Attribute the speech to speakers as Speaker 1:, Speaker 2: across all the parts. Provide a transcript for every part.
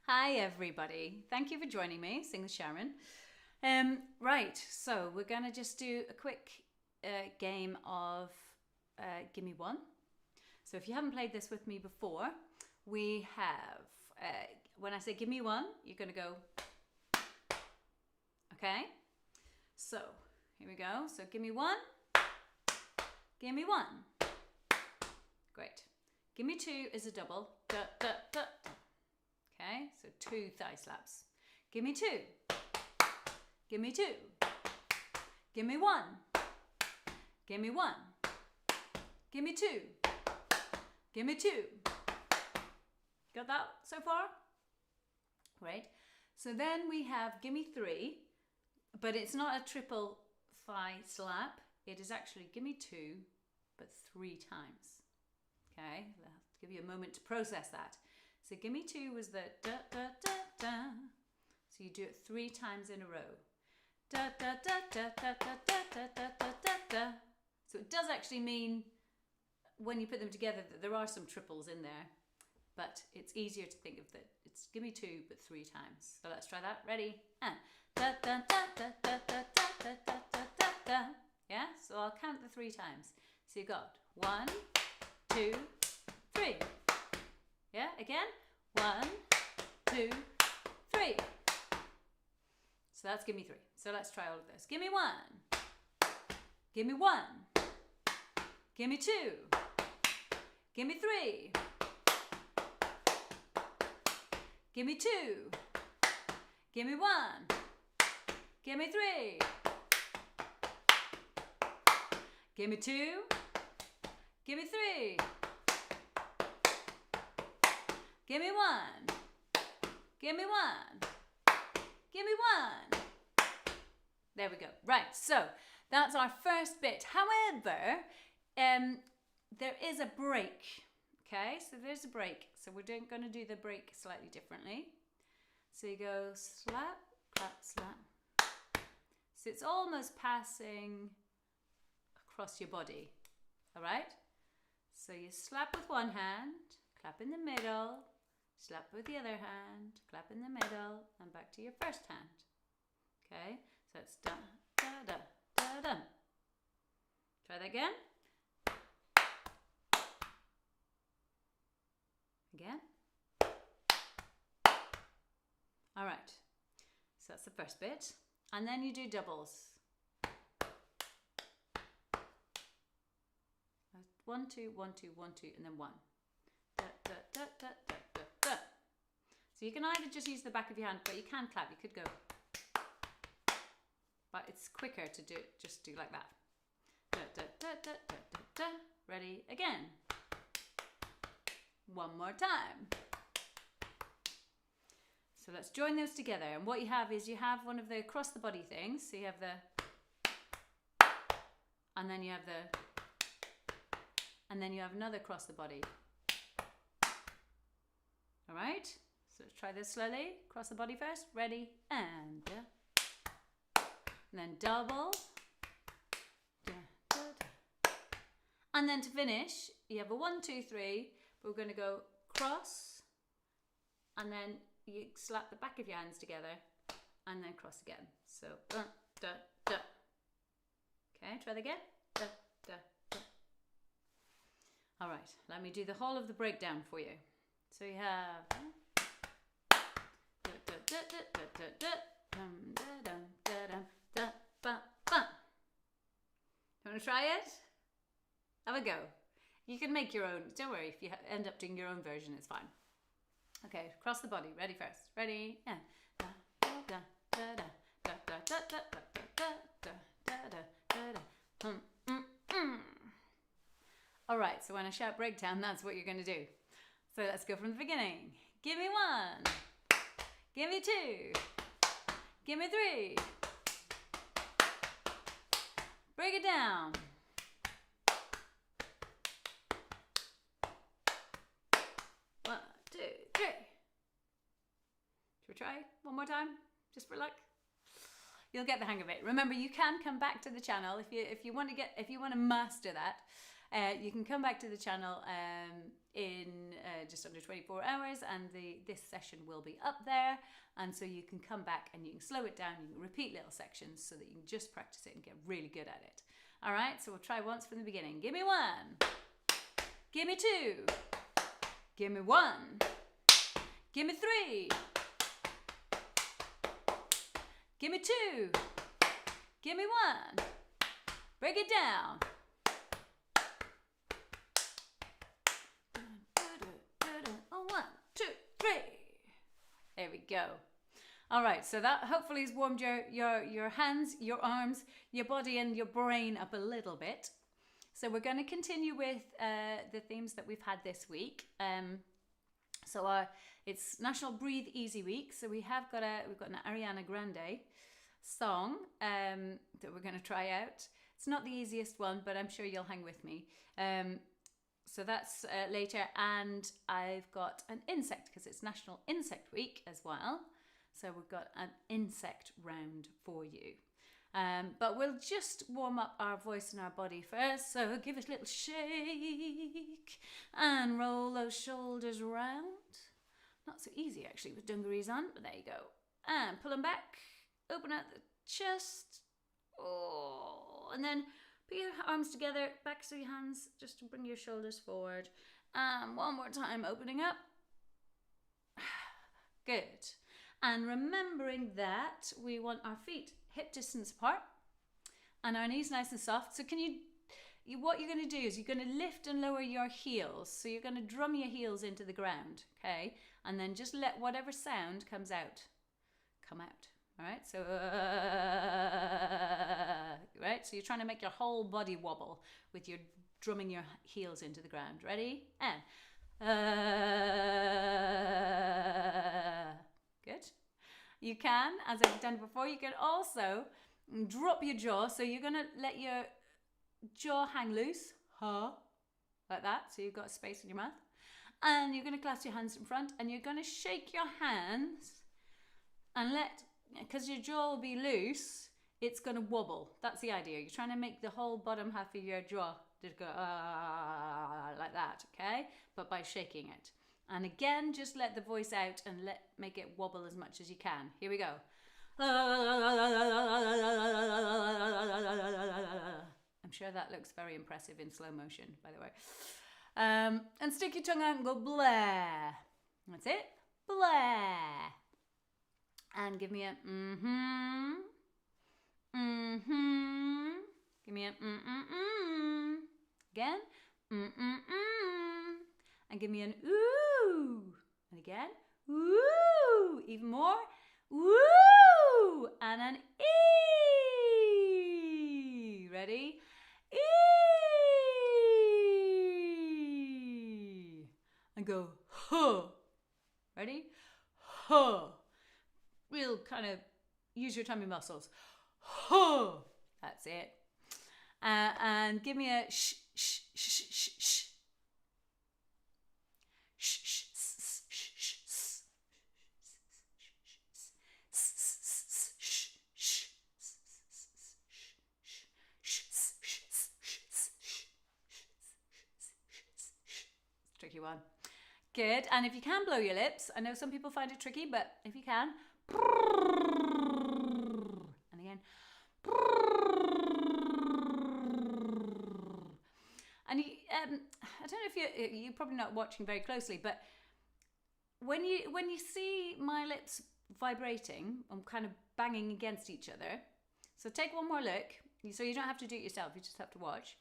Speaker 1: Hi everybody, thank you for joining me, Sing with Sharon. Right, so we're gonna just do a quick game of Gimme One. So if you haven't played this with me before, we have, when I say give me one, you're gonna go, okay? So here we go, so give me one, give me one. Great. Give me two is a double, da, da, da. Okay, so 2 thigh slaps. Give me two. Give me two. Give me one. Give me one. Give me two. Give me two. Got that so far? Great. So then we have give me three, but it's not a triple thigh slap. It is actually give me two, but 3 times. Okay, I'll have to give you a moment to process that. So give me two was the da da da da. So you do it 3 times in a row. Da da da da da da da da da da da da. So it does actually mean when you put them together that there are some triples in there, but it's easier to think of that it's give me two but 3 times. So let's try that. Ready? And da da da da da da da da da da da da. Yeah. So I'll count the 3 times. So you got 1, 2, 3. Yeah, again, 1, 2, 3. So that's give me 3. So let's try all of those. Give me 1. Give me 1. Give me 2. Give me 3. Give me 2. Give me 1. Give me 3. Give me 2. Give me 3. Give me 1. Give me 1. Give me 1. There we go. Right, so that's our first bit. However, there is a break. Okay, so there's a break. So we're going to do the break slightly differently. So you go slap, clap, slap. So it's almost passing across your body. All right? So you slap with one hand, clap in the middle, slap with the other hand, clap in the middle, and back to your first hand. Okay, so it's da, da, da, da, da. Try that again. Again. All right, so that's the first bit. And then you do doubles. 1, 2, 1, 2, 1, 2, and then 1. Da, da, da, da, da, da, da. So you can either just use the back of your hand, but you can clap. You could go. But it's quicker to do it, just do like that. Da, da, da, da, da, da, da. Ready? Again. One more time. So let's join those together. And what you have is you have one of the across the body things. So you have the, and then you have the, and then you have another across the body. All right, so let's try this slowly. Cross the body first. Ready? And then double. And then to finish, you have a 1, 2, 3. But we're going to go cross, and then you slap the back of your hands together, and then cross again. So da, da. Okay, try that again. Da, da, da. All right, let me do the whole of the breakdown for you. So you have You want to try it? Have a go. You can make your own. Don't worry if you end up doing your own version, it's fine. Okay, cross the body. Ready first. Ready? And all right, so when I shout breakdown, that's what you're going to do. So let's go from the beginning. Give me 1. Give me 2. Give me 3. Break it down. 1, 2, 3. Should we try one more time, just for luck? You'll get the hang of it. Remember, you can come back to the channel if you want to master that. You can come back to the channel in just under 24 hours, and this session will be up there. And so you can come back and you can slow it down, you can repeat little sections so that you can just practice it and get really good at it. All right, so we'll try once from the beginning. Give me one. Give me two. Give me one. Give me three. Give me two. Give me one. Break it down. One, two, three. There we go. All right, so that hopefully has warmed your hands, your arms, your body and your brain up a little bit. So we're going to continue with the themes that we've had this week. It's National Breathe Easy Week. So we've got an Ariana Grande song that we're going to try out. It's not the easiest one, but I'm sure you'll hang with me. So that's later. And I've got an insect because it's National Insect Week as well. So we've got an insect round for you. But we'll just warm up our voice and our body first. So give it a little shake and roll those shoulders round. Not so easy actually with dungarees on, but there you go. And pull them back, open out the chest. Oh, and then put your arms together, backs of your hands, just to bring your shoulders forward. And one more time, opening up. Good. And remembering that we want our feet hip distance apart and our knees nice and soft. So what you're going to do is you're going to lift and lower your heels. So you're going to drum your heels into the ground, okay? And then just let whatever sound comes out, come out. All right, so right, so you're trying to make your whole body wobble with your drumming your heels into the ground. Ready? And good. You can, as I've done before, you can also drop your jaw. So you're gonna let your jaw hang loose, like that. So you've got space in your mouth, and you're gonna clasp your hands in front, and you're gonna shake your hands and because your jaw will be loose, it's going to wobble. That's the idea. You're trying to make the whole bottom half of your jaw just go like that, okay? But by shaking it. And again, just let the voice out and make it wobble as much as you can. Here we go. I'm sure that looks very impressive in slow motion, by the way. And stick your tongue out and go blah. That's it. Blah. And give me a mm-hmm. Mm-hmm. Give me a mm-mm-mm. Again. Mm-mm-mm. And give me an ooh. And again. Ooh. Even more. Ooh. And an ee. Ready? Ee. And go huh. Ready? Huh. Real kind of use your tummy muscles. Huh. That's it. And give me a shh, shh, shh, shh, shh. Shh, shh, shh, shh, shh. Tricky one. Good. And if you can blow your lips, I know some people find it tricky, but if you can, and again, and I don't know if you're probably not watching very closely, but when you see my lips vibrating and kind of banging against each other, so take one more look. So you don't have to do it yourself; you just have to watch.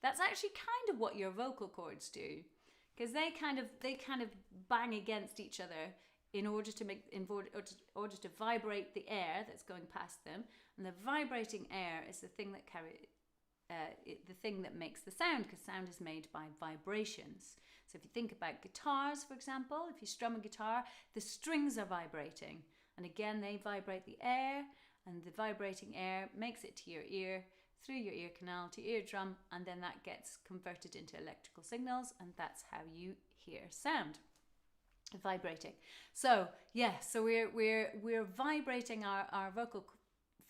Speaker 1: That's actually kind of what your vocal cords do. Because they kind of bang against each other in order to vibrate the air that's going past them, and the vibrating air is the thing that the thing that makes the sound, because sound is made by vibrations. So if you think about guitars, for example, if you strum a guitar, the strings are vibrating, and again they vibrate the air, and the vibrating air makes it to your ear, through your ear canal to eardrum, and then that gets converted into electrical signals, and that's how you hear sound, vibrating. So yeah, so we're vibrating our vocal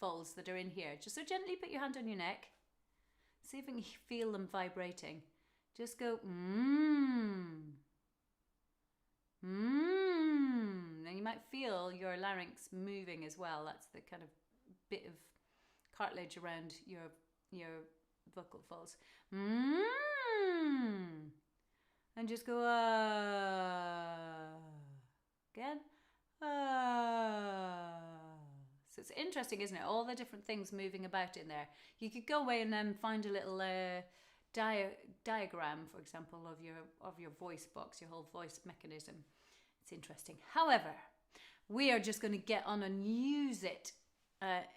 Speaker 1: folds that are in here. Just so gently put your hand on your neck. See if you can feel them vibrating. Just go, And you might feel your larynx moving as well. That's the kind of bit of cartilage around your vocal folds. And just go, again. So it's interesting, isn't it? All the different things moving about in there. You could go away and then find a little diagram, for example, of your voice box, your whole voice mechanism. It's interesting. However, we are just going to get on and use it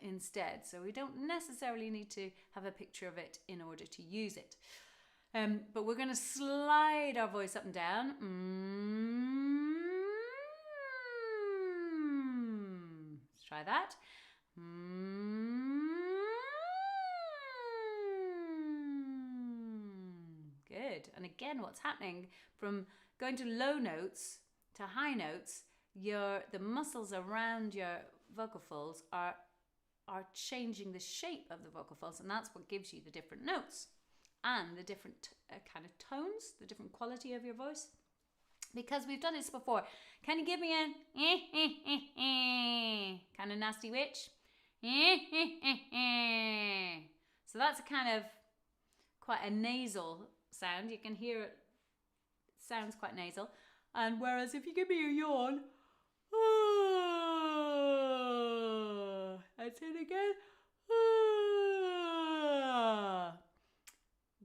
Speaker 1: instead. So we don't necessarily need to have a picture of it in order to use it. But we're going to slide our voice up and down. Let's try that. Good. And again, what's happening from going to low notes to high notes, the muscles around your vocal folds are changing the shape of the vocal folds, and that's what gives you the different notes and the different kind of tones, the different quality of your voice. Because we've done this before. Can you give me a kind of nasty witch? So that's a kind of quite a nasal sound. You can hear it sounds quite nasal. And whereas if you give me a yawn, I'd say it again.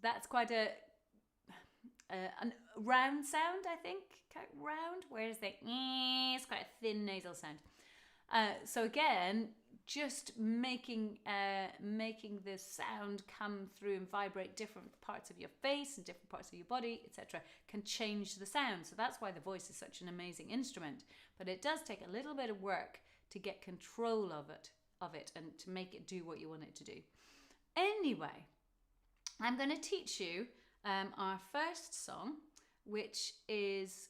Speaker 1: That's quite a round sound, I think. Round, whereas the is quite a thin nasal sound. So again, just making the sound come through and vibrate different parts of your face and different parts of your body, etc., can change the sound. So that's why the voice is such an amazing instrument. But it does take a little bit of work to get control of it and to make it do what you want it to do. Anyway, I'm going to teach you our first song, which it's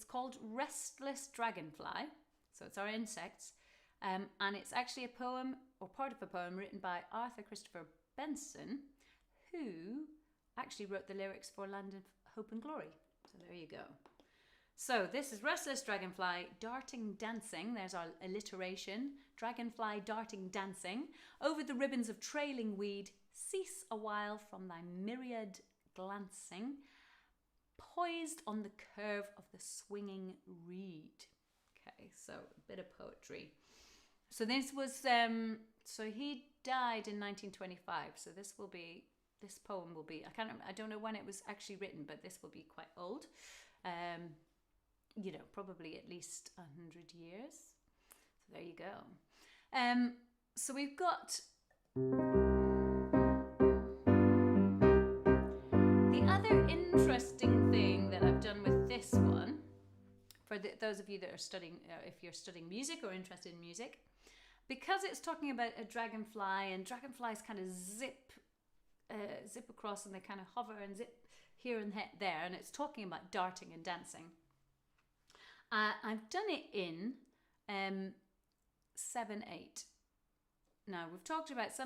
Speaker 1: called Restless Dragonfly. So it's our insects. And it's actually a poem, or part of a poem, written by Arthur Christopher Benson, who actually wrote the lyrics for Land of Hope and Glory. So there you go. So this is Restless Dragonfly, darting, dancing. There's our alliteration. Dragonfly, darting, dancing. Over the ribbons of trailing weed, cease a while from thy myriad glancing, poised on the curve of the swinging reed. Okay, so a bit of poetry. So this was, so he died in 1925. So this poem will be, I don't know when it was actually written, but this will be quite old. Probably at least 100 years. So there you go. So we've got the other interesting thing that I've done with this one, for those of you that are studying, if you're studying music or interested in music, because it's talking about a dragonfly, and dragonflies kind of zip across, and they kind of hover and zip here and there, and it's talking about darting and dancing. I've done it in 7/8. Now we've talked about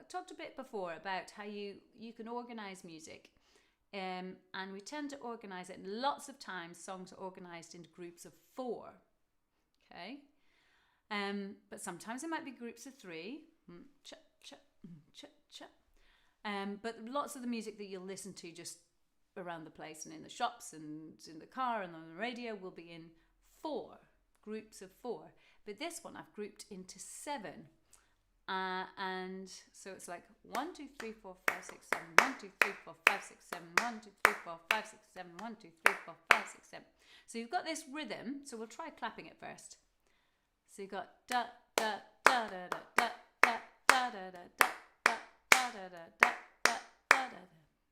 Speaker 1: talked a bit before about how you can organize music. And we tend to organize it. And lots of times songs are organized into groups of 4. Okay. But sometimes it might be groups of 3. But lots of the music that you'll listen to just around the place and in the shops and in the car and on the radio will be in 4, groups of 4. But this one I've grouped into 7. And so it's like 1, 2, 3, 4, 5, 6, 7, 1, 2, 3, 4, 5, 6, 7, 1, 2, 3, 4, 5, 6, 7, 1, 2, 3, 4, 5, 6, 7. So you've got this rhythm. So we'll try clapping it first. So you've got da da da da da da da da da da da da da da da da da da.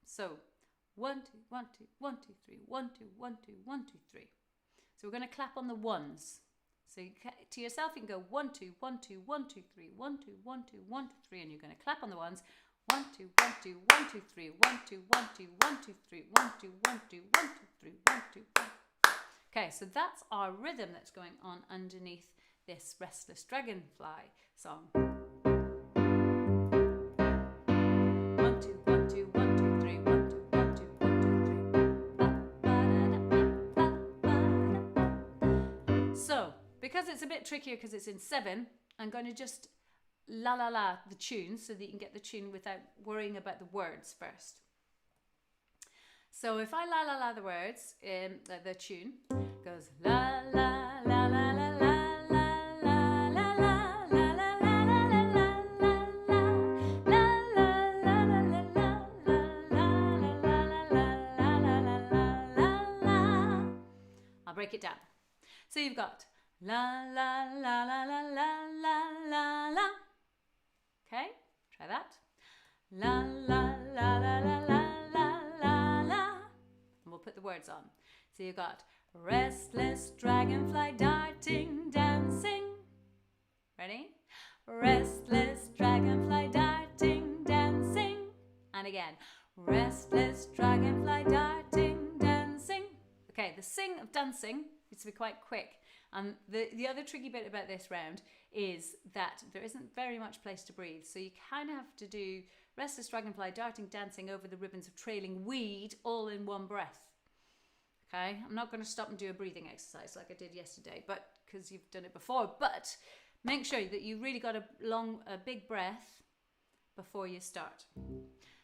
Speaker 1: So 1, 2, 1, 2, 1, 2, 3, 1, 2, 1, 2, 1, 2, 3. So we're going to clap on the ones. So to yourself, you can go 1, 2, 1, 2, 1, 2, 3, 1, 2, 1, 2, 1, 2, 3, and you're going to clap on the ones. 1, 2, 1, 2, 1, 2, 3, 1, 2, 1, 2, 1, 2, 3, 1, 2, 1, 2, 1, 2, 3, 1, 2, 1. Okay, so that's our rhythm that's going on underneath this Restless Dragonfly song. because it's a bit trickier because it's in 7, I'm going to just la la la the tune so that you can get the tune without worrying about the words first. So if I la la la the words, the tune goes la la la la la la. I'll break it down. So you've got la la la la la la la la la. Okay, try that. La la la la la la la la la. And we'll put the words on. So you've got restless dragonfly darting, dancing. Ready? Restless dragonfly darting, dancing. And again, restless dragonfly darting, dancing. Okay, the sing of dancing needs to be quite quick. And the other tricky bit about this round is that there isn't very much place to breathe. So you kind of have to do restless dragonfly darting, dancing over the ribbons of trailing weed all in one breath. Okay, I'm not going to stop and do a breathing exercise like I did yesterday, but because you've done it before. But make sure that you really got a big breath before you start.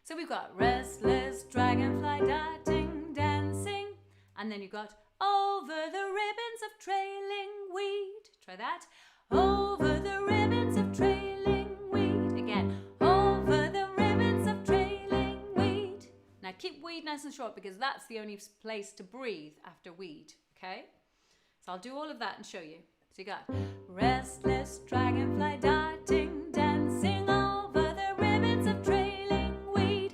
Speaker 1: So we've got restless dragonfly darting, dancing, and then you've got over the ribbons of trailing weed. Try that. Over the ribbons of trailing weed. Again, over the ribbons of trailing weed. Now keep weed nice and short because that's the only place to breathe after weed. Okay? So I'll do all of that and show you. So you got restless dragonfly darting, dancing over the ribbons of trailing weed.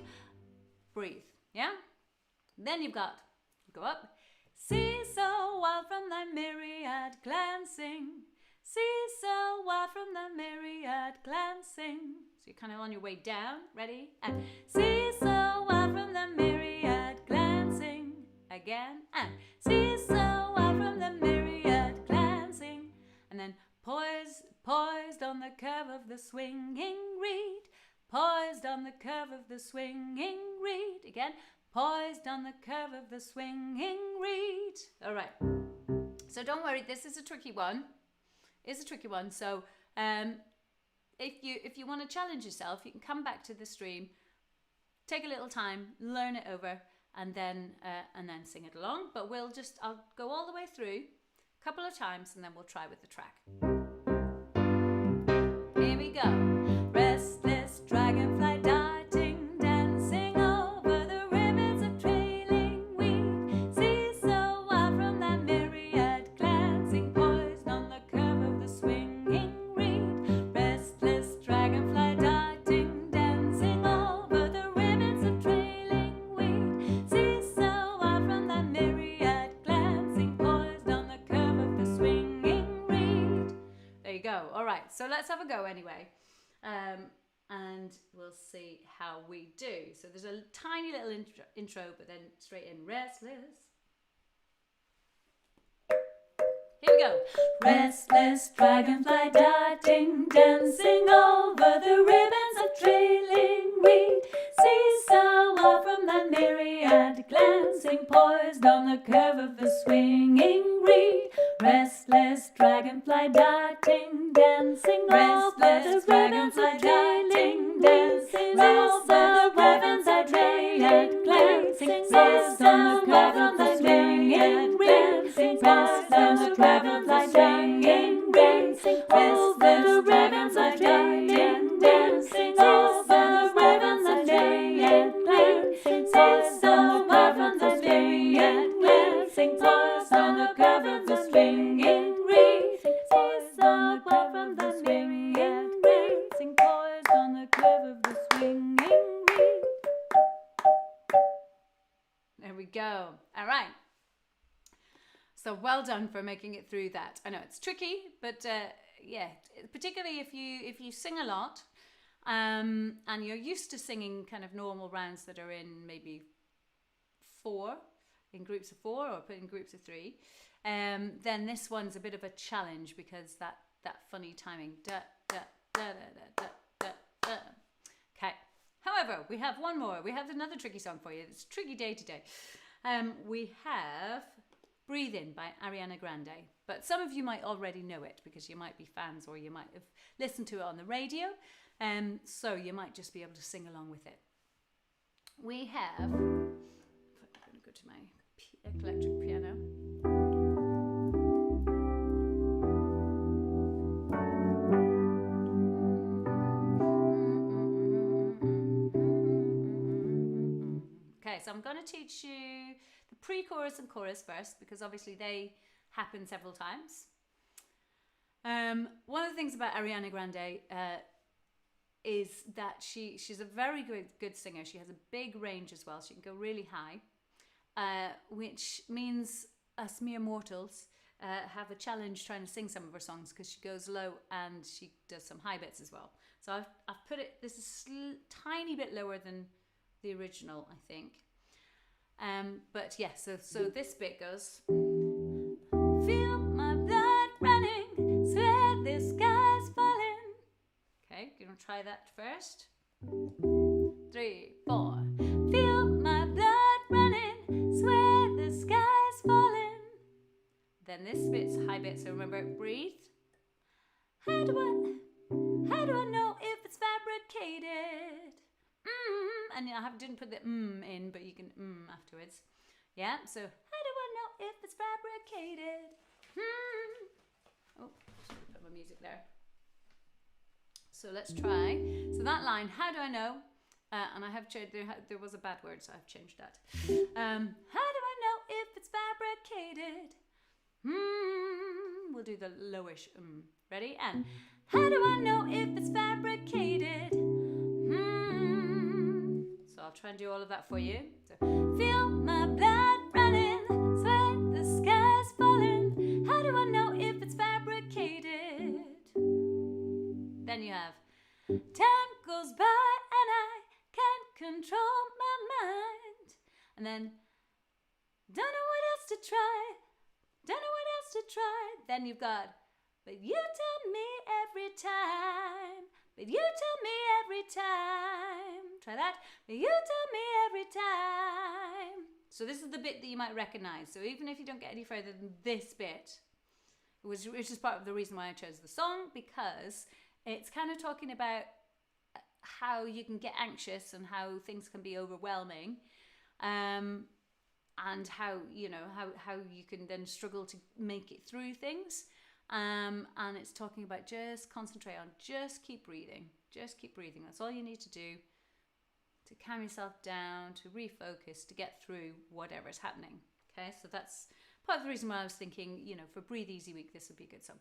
Speaker 1: Breathe. Yeah? Then you've got, go up. See so wild from thy myriad glancing. See so wild from thy myriad glancing. So you're kind of on your way down. Ready? And see so wild from the myriad glancing. Again. And see so wild from the myriad glancing. And then poised on the curve of the swinging reed. Poised on the curve of the swinging reed. Again. Poised on the curve of the swinging reed. All right. So don't worry, this is a tricky one. It's a tricky one. So if you want to challenge yourself, you can come back to the stream, take a little time, learn it over, and then sing it along. But I'll go all the way through a couple of times, and then we'll try with the track. Here we go. Restless dragonfly darting, dancing over the ribbons of trailing weed. See so wild from that myriad glancing, poised on the curve of the swinging reed. Restless dragonfly darting, dancing over the ribbons of trailing weed. See so wild from that myriad glancing, poised on the curve of the swinging reed. There you go. All right, so let's have a go anyway. And we'll see how we do. So there's a tiny little intro, but then straight in. Restless. Here we go. Restless dragonfly darting, dancing over the ribbons of trailing weed. See so wild from that myriad glancing, poised on the curve of the swinging reed. Restless dragonfly darting, dancing over the ribbons of trailing, dancing over the ribbons of trailing, glancing poised on the curve of the swinging reed. Poised on the curve of the swinging reed. Over the ribbons of trailing, dancing over the ribbons of trailing, glancing poised on the curve of the swinging, glancing poised on the curve of the swinging reed. Poised on the curve of the swinging, glancing poised on the curve of the swinging reed. There we go. All right. So well done for making it through that. I know it's tricky, but yeah, particularly if you sing a lot and you're used to singing kind of normal rounds that are in maybe 4, in groups of 4 or in groups of 3, then this one's a bit of a challenge because that funny timing. Da, da, da, da, da, da, da. Okay. However, we have one more. We have another tricky song for you. It's a tricky day today. We have Breathin by Ariana Grande. But some of you might already know it because you might be fans or you might have listened to it on the radio. So you might just be able to sing along with it. We have, I'm going to go to my electric piano. Okay, so I'm going to teach you the pre-chorus and chorus first because obviously they happen several times. One of the things about Ariana Grande is that she's a very good singer. She has a big range as well. She can go really high, which means us mere mortals have a challenge trying to sing some of her songs because she goes low and she does some high bits as well. So I've put it, this is tiny bit lower than the original, I think. But yeah, so this bit goes, feel my blood running, swear the sky's falling. Okay, you want to try that first? 3, 4. Feel my blood running, swear the sky's falling. Then this bit's high bit, so remember, breathe. How do I know if it's fabricated? And I didn't put the in, but you can afterwards. Yeah, so how do I know if it's fabricated? Oh, should put my music there. So let's try. So that line, how do I know? And I have changed, there was a bad word, so I've changed that. How do I know if it's fabricated? We'll do the lowish. Ready? And how do I know if it's fabricated? So I'll try and do all of that for you. So, feel my blood running, sweat the sky's falling. How do I know if it's fabricated? Then you have, time goes by and I can't control my mind. And then, don't know what else to try. Don't know what else to try. Then you've got, but you tell me every time. But you tell me every time. Try that. But you tell me every time. So this is the bit that you might recognize. So even if you don't get any further than this bit, which is part of the reason why I chose the song, because it's kind of talking about how you can get anxious and how things can be overwhelming. And how, you know, how you can then struggle to make it through things. And it's talking about just concentrate on, just keep breathing. Just keep breathing. That's all you need to do to calm yourself down, to refocus, to get through whatever's happening. Okay, so that's part of the reason why I was thinking, you know, for Breathe Easy Week, this would be a good song.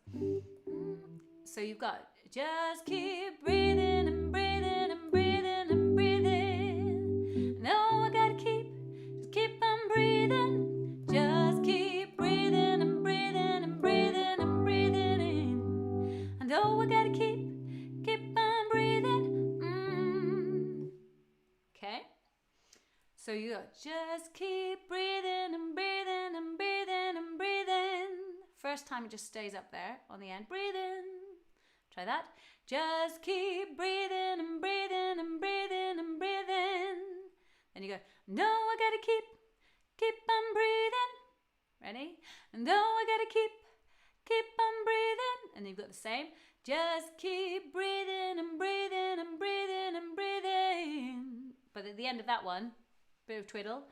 Speaker 1: So you've got, just keep breathing and breathing and breathing and breathing. No, I gotta just keep on breathing. Just keep breathing and breathing and breathing and breathing in. And oh, I gotta keep on breathing. Okay. So you got, just keep breathing and breathing and breathing and breathing. First time it just stays up there on the end. Breathing. Try that. Just keep breathing and breathing and breathing and breathing. Then you go, no, I gotta keep on breathing. Ready? No, I gotta keep on breathing. And you've got the same. Just keep breathing and breathing and breathing and breathing. But at the end of that one, bit of twiddle.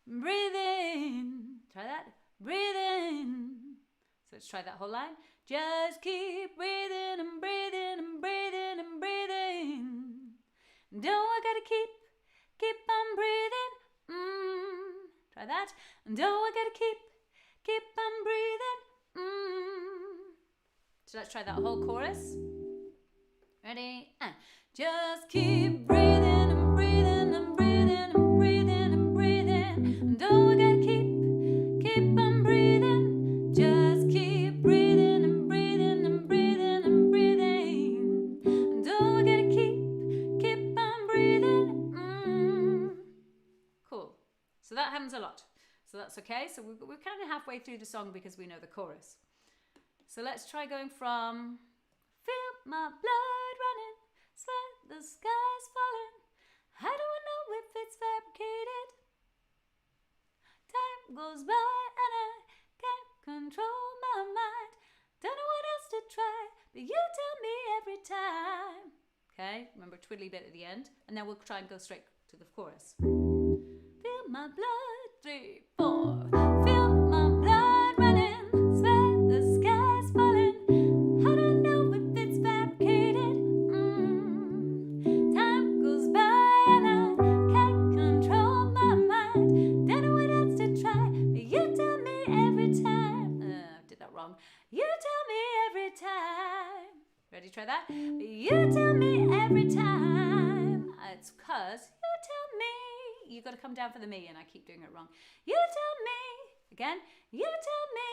Speaker 1: Breathing. Try that. Breathing. So let's try that whole line. Just keep breathing and breathing and breathing and breathing. No, I gotta keep on breathing. Try that. No, I gotta keep on breathing. So let's try that whole chorus. Ready? And just keep breathing and breathing and breathing and breathing and breathing. No, I gotta keep on breathing. Just keep breathing and breathing and breathing and breathing. No, I gotta keep on breathing. Cool. So that happens a lot. So that's okay. So we're kind of halfway through the song because we know the chorus. So let's try going from, feel my blood running, sweat the sky's falling. How do I know if it's fabricated? Time goes by and I can't control my mind. else to try, but you tell me every time. Okay, remember twiddly bit at the end, and then we'll try and go straight to the chorus. Feel my blood, 3, 4. Feel my blood running, sweat the sky's falling. How do I know if it's fabricated? Time goes by and I can't control my mind. Don't know what else to try, but you tell me every time. Did that wrong. You tell me every time. Ready, try that? But you tell me every time. It's because you tell me. You got to come down for the me, and I keep doing it wrong. You tell me. Again, you tell me.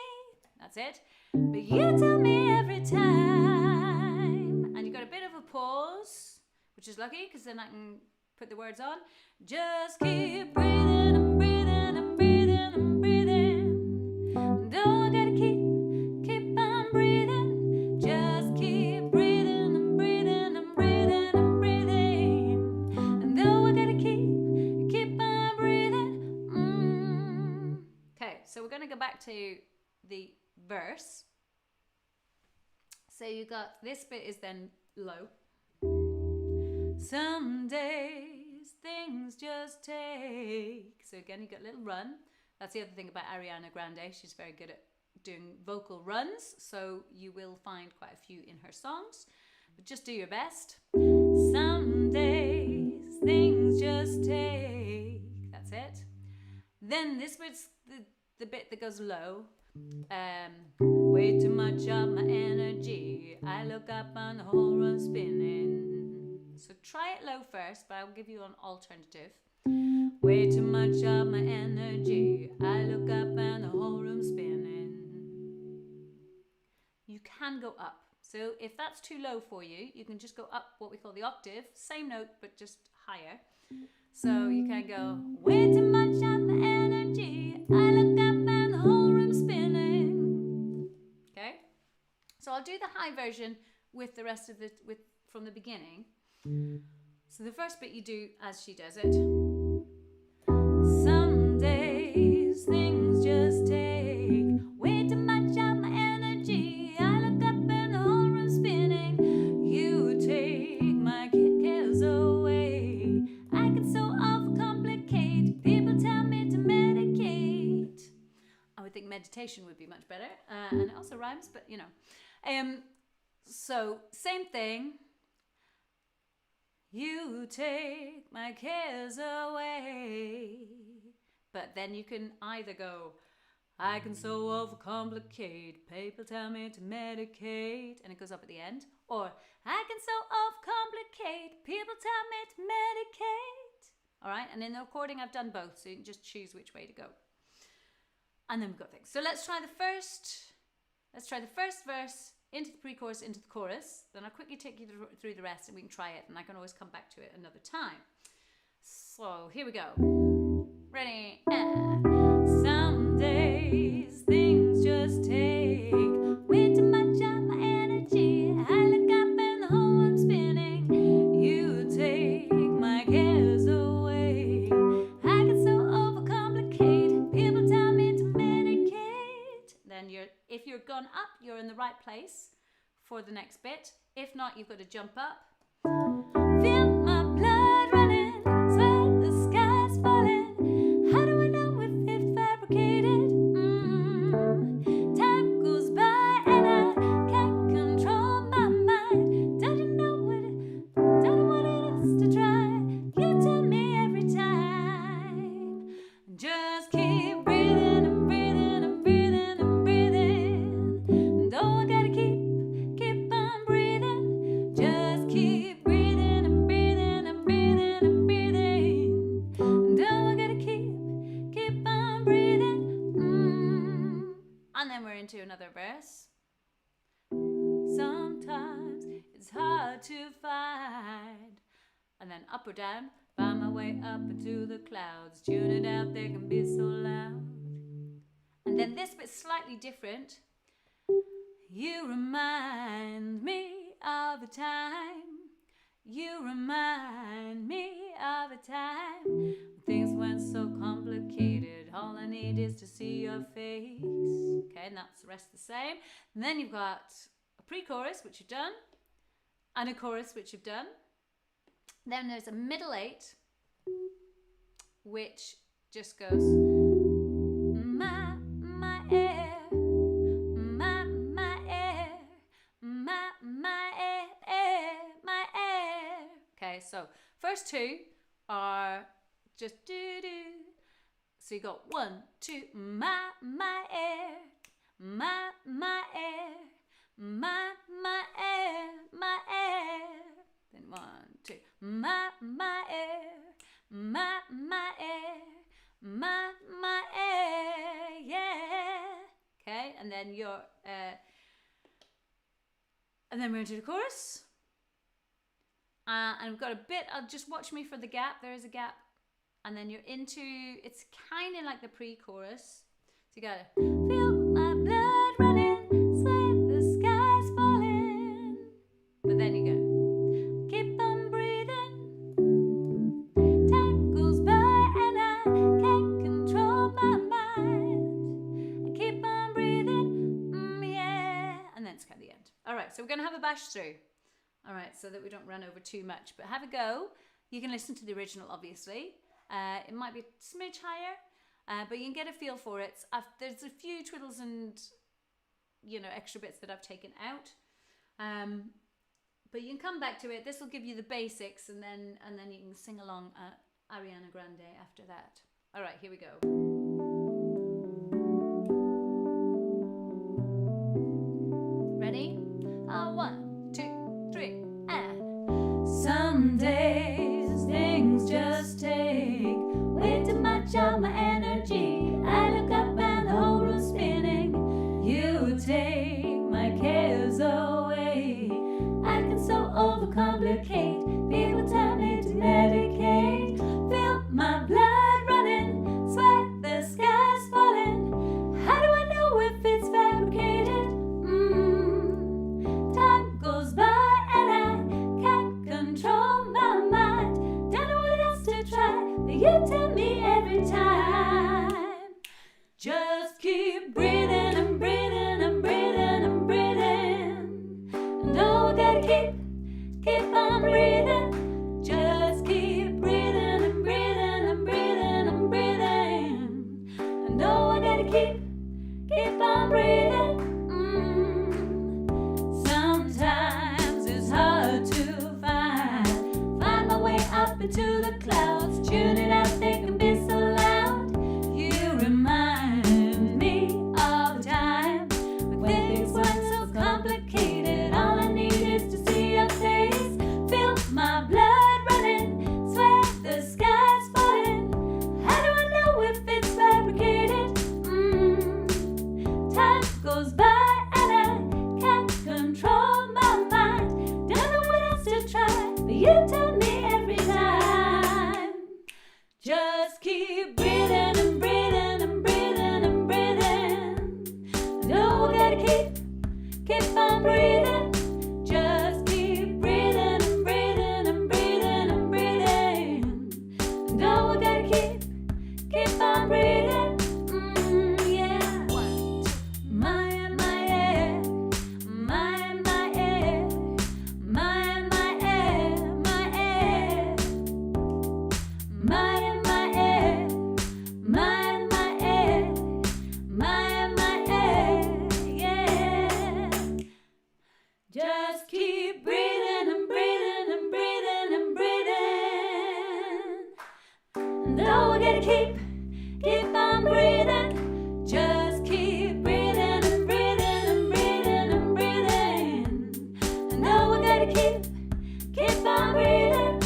Speaker 1: That's it. But you tell me every time. And you got a bit of a pause, which is lucky because then I can put the words on. Just keep breathing and breathing and breathing and breathing. Don't gotta keep on breathing. Just keep breathing and breathing and breathing and breathing. And though I gotta keep on breathing. Okay, so we're gonna go back to the verse. So you got this bit is then low. Some days things just take. So again, you got a little run. That's the other thing about Ariana Grande. She's very good at doing vocal runs. So you will find quite a few in her songs. But just do your best. Some days things just take. That's it. Then this bit's the bit that goes low. Way too much of my energy. I look up and the whole room spinning. So try it low first, but I'll give you an alternative. Way too much of my energy. I look up and the whole room spinning. You can go up. So if that's too low for you, you can just go up what we call the octave. Same note, but just higher. So you can go, way too much of my energy. I look up and the whole room spinning. Okay? So I'll do the high version with the rest of it from the beginning. So the first bit you do as she does it. Some days things just take way too much of my energy. I look up and the whole room spinning. You take my cares away. I can so overcomplicate. People tell me to medicate. I would think meditation would be much better. And it also rhymes, but you know. So same thing. You take my cares away. But then you can either go, I can so overcomplicate. People tell me to medicate. And it goes up at the end. Or, I can so overcomplicate. People tell me to medicate. All right. And in the recording, I've done both. So you can just choose which way to go. And then we've got things. So let's try the first verse. Into the pre-chorus, into the chorus. Then I'll quickly take you through the rest and we can try it. And I can always come back to it another time. So here we go. Ready? Some days things just take way too much of my energy. I look up and the whole room's spinning. You take my cares away. I get so overcomplicate. People tell me to medicate. Then if you're gone up, you're in the right place for the next bit. If not, you've got to jump up. Feel my blood running, sweat the sky's falling. How do I know if it's fabricated? Time goes by and I can't control my mind. Don't know what it is to try. You tell me every time. Just keep breathing and breathing and breathing and breathing. Though I gotta keep on breathing. Just keep breathing and breathing and breathing and breathing. Though I gotta keep on breathing. And then we're into another verse. Sometimes it's hard to find. And then up or down. Find my way up into the clouds. Tune it out, they can be so loud. And then this bit's slightly different. You remind me of a time. You remind me of a time when things weren't so complicated. All I need is to see your face. Okay, and that's the rest the same. And then you've got a pre-chorus, which you've done, and a chorus, which you've done. Then there's a middle 8, which just goes my air, my air, my air, my air. Okay, so first 2 are just do. So you got 1, 2, my air, my air, my air, my air. Then 1, 2, my air, my air, my air, yeah. Okay, and then you're and then we're into the chorus. And we've got a bit. Just watch me for the gap. There is a gap, and then you're into. It's kind of like the pre-chorus. So you gotta feel my blood running, sweat the skies falling. But then you go. Keep on breathing. Time goes by and I can't control my mind. I keep on breathing, yeah. And then it's kind of the end. All right, so we're gonna have a bash through. All right, so that we don't run over too much, but have a go. You can listen to the original, obviously. It might be a smidge higher, but you can get a feel for it. There's a few twiddles and, extra bits that I've taken out. But you can come back to it. This will give you the basics, and then you can sing along Ariana Grande after that. All right, here we go. Ready? 1, 2, 3, and some days things just take way too much of my energy. I look up and the whole room's spinning. You take my cares away. I can so overcomplicate. People tell me to medicate. Feel my blood running, sweat the skies falling. How do I know if it's fabricated? Time goes by and I can't control my mind. Don't know what else to try, but you tell me every time. Just keep breathing and breathing and breathing and breathing. No, I gotta keep on breathing. Just keep breathing and breathing and breathing and breathing. No, I gotta keep on breathing. Sometimes it's hard to find my way up into the clouds. Tune it out, they can be so loud. You remind me of the time when things weren't so complicated. All I need is to see your face. Feel my blood running, sweat the skies falling. How do I know if it's fabricated? Time goes by and I can't control my mind. Don't know what else to try, but you tell me every time. Just keep breathing and breathing and breathing and breathing. No, I gotta keep on breathing. Just keep breathing and breathing and breathing and breathing. No, I gotta keep on breathing. Yeah. 1, 2. My air, my air, my air, my air, my air, my air, my air, yeah. Just keep breathing and breathing and breathing and breathing. No, I gotta keep on breathing. Just keep breathing and breathing and breathing and breathing. No, I gotta keep on breathing.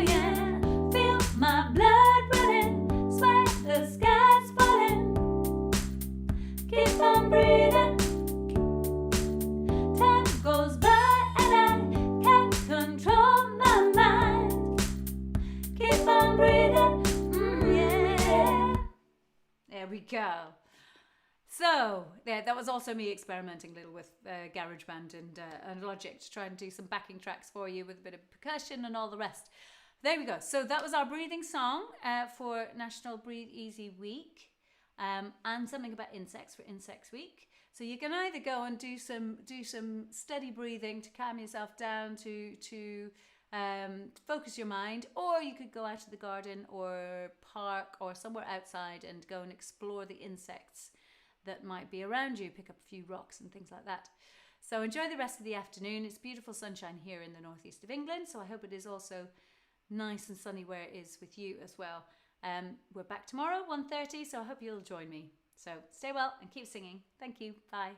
Speaker 1: Yeah. Feel my blood running, sweat the skies falling. Keep on breathing. Time goes by and I can't control my mind. Keep on breathing. Yeah. There we go. So, yeah, that was also me experimenting a little with GarageBand and Logic to try and do some backing tracks for you with a bit of percussion and all the rest. There we go. So that was our breathing song for National Breathe Easy Week, and something about insects for Insects Week. So you can either go and do some steady breathing to calm yourself down, to focus your mind, or you could go out to the garden or park or somewhere outside and go and explore the insects that might be around you, pick up a few rocks and things like that. So enjoy the rest of the afternoon. It's beautiful sunshine here in the northeast of England, so I hope it is also nice and sunny where it is with you as well. We're back tomorrow, 1:30, so I hope you'll join me. So stay well and keep singing. Thank you. Bye.